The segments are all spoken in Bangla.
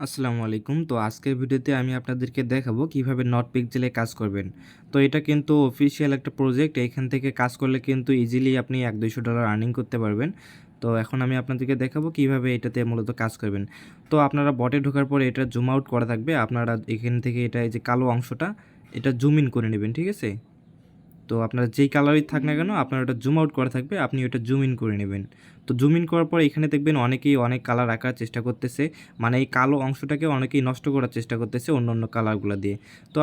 আসসালামু আলাইকুম। তো আজকের ভিডিওতে আমি আপনাদেরকে দেখাবো কিভাবে নটপিকজেলে কাজ করবেন। তো এটা কিন্তু অফিসিয়াল একটা প্রজেক্ট। এখান থেকে কাজ করলে কিন্তু ইজিলি আপনি $100-200 আর্নিং করতে পারবেন। তো এখন আমি আপনাদেরকে দেখাবো কিভাবে এটাতে মূলত কাজ করবেন। তো আপনারা বটে ঢোকার পরে এটা জুম আউট করা থাকবে। আপনারা এখান থেকে এটা এই যে কালো অংশটা এটা জুম ইন করে নেবেন, ঠিক আছে? তো আপনার যেই কালারই থাক না কেন আপনার ওটা জুম আউট করা থাকবে, আপনি ওটা জুম ইন করে নেবেন। তো জুম ইন করার পর এখানে দেখবেন অনেকেই অনেক কালার আঁকার চেষ্টা করতেছে, মানে এই কালো অংশটাকে অনেকেই নষ্ট করার চেষ্টা করতেছে অন্য অন্য কালারগুলো দিয়ে। তো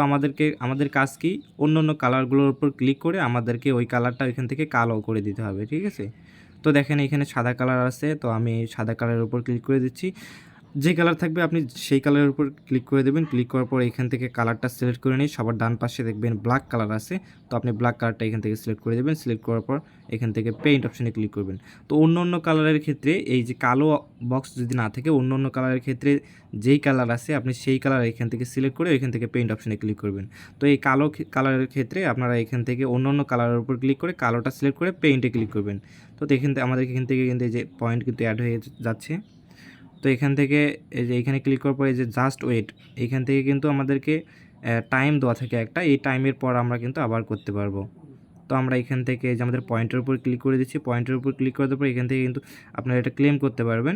আমাদের কাজ কি, অন্য অন্য কালারগুলোর উপর ক্লিক করে আমাদেরকে ওই কালারটা ওইখান থেকে কালো করে দিতে হবে, ঠিক আছে? তো দেখেন এখানে সাদা কালার আছে, তো আমি সাদা কালারের উপর ক্লিক করে দিচ্ছি। যে কালার থাকবে আপনি সেই কালারের উপর ক্লিক করে দেবেন। ক্লিক করার পর এখান থেকে কালারটা সিলেক্ট করে নিয়ে সবার ডান পাশে দেখবেন ব্ল্যাক কালার আছে, তো আপনি ব্ল্যাক কালারটা এখান থেকে সিলেক্ট করে দেবেন। সিলেক্ট করার পর এখান থেকে পেইন্ট অপশানে ক্লিক করবেন। তো অন্য অন্য কালারের ক্ষেত্রে এই যে কালো বক্স যদি না থাকে, অন্য অন্য কালারের ক্ষেত্রে যেই কালার আছে আপনি সেই কালার এখান থেকে সিলেক্ট করে এখান থেকে পেইন্ট অপশানে ক্লিক করবেন। তো এই কালো কালারের ক্ষেত্রে আপনারা এখান থেকে অন্য অন্য কালারের উপর ক্লিক করে কালোটা সিলেক্ট করে পেইন্টে ক্লিক করবেন। তো এখান থেকে আমাদের এখান থেকে কিন্তু এই যে পয়েন্ট কিন্তু অ্যাড হয়ে যাচ্ছে। তো এখান থেকে এই যে এখানে ক্লিক করার পর এই যে জাস্ট ওয়েট, এখান থেকে কিন্তু আমাদেরকে টাইম দেওয়া থাকে একটা, এই টাইমের পর আমরা কিন্তু আবার করতে পারবো। তো আমরা এখান থেকে যে আমাদের পয়েন্টের উপর ক্লিক করে দিচ্ছি, পয়েন্টের উপর ক্লিক করার পর এখান থেকে কিন্তু আপনারা এটা ক্লেম করতে পারবেন।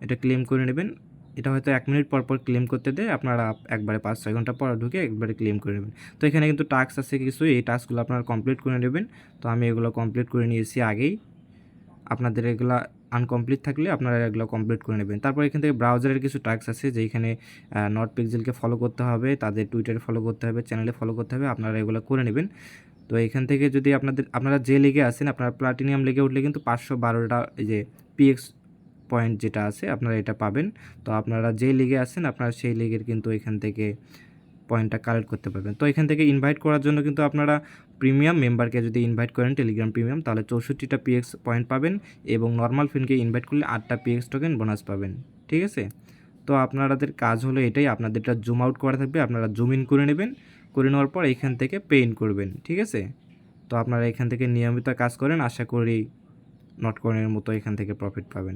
এটা ক্লেম করে নেবেন। এটা হয়তো 1 মিনিট পর পর ক্লেম করতে দেয়, আপনারা একবারে 5-6 ঘন্টা পর ঢুকে একবারে ক্লেম করে নেবেন। তো এখানে কিন্তু টাস্ক আছে কিছু, এই টাস্কগুলো আপনারা কমপ্লিট করে নেবেন। তো আমি এগুলো কমপ্লিট করে নিয়েছি আগেই। আপনাদের এগুলা আনকমপ্লিট থাকলে আপনারা এগুলো কমপ্লিট করে নেবেন। তারপর এখান থেকে ব্রাউজারের কিছু টাস্ক আছে, যেখানে নটপিকজেলকে ফলো করতে হবে, তাদের টুইটারে ফলো করতে হবে, চ্যানেলে ফলো করতে হবে, আপনারা এগুলো করে নেবেন। তো এখান থেকে যদি আপনারা যে লিগে আছেন, আপনারা প্লাটিনিয়াম লিগে উঠলে কিন্তু 512টা এই যে পিএক্স পয়েন্ট যেটা আছে আপনারা এটা পাবেন। তো আপনারা যে লিগে আছেন আপনারা সেই লিগের কিন্তু এখান থেকে পয়েন্টটা কালেক্ট করতে পারবেন। তো এখান থেকে ইনভাইট করার জন্য কিন্তু আপনারা প্রিমিয়াম মেম্বারকে যদি ইনভাইট করেন টেলিগ্রাম প্রিমিয়াম, তাহলে 64টা পিএক্স পয়েন্ট পাবেন এবং নর্মাল ফ্রেন্ডকে ইনভাইট করলে 8টা পিএক্স টোকেন বোনাস পাবেন, ঠিক আছে? তো আপনাদের কাজ হলো এটাই, আপনাদেরটা জুম আউট করা থাকবে, আপনারা জুম ইন করে নেবেন। করে নেওয়ার পর এখান থেকে পেইন্ট করবেন, ঠিক আছে? তো আপনারা এখান থেকে নিয়মিত কাজ করেন, আশা করি নটকয়েনের মতো এখান থেকে প্রফিট পাবেন।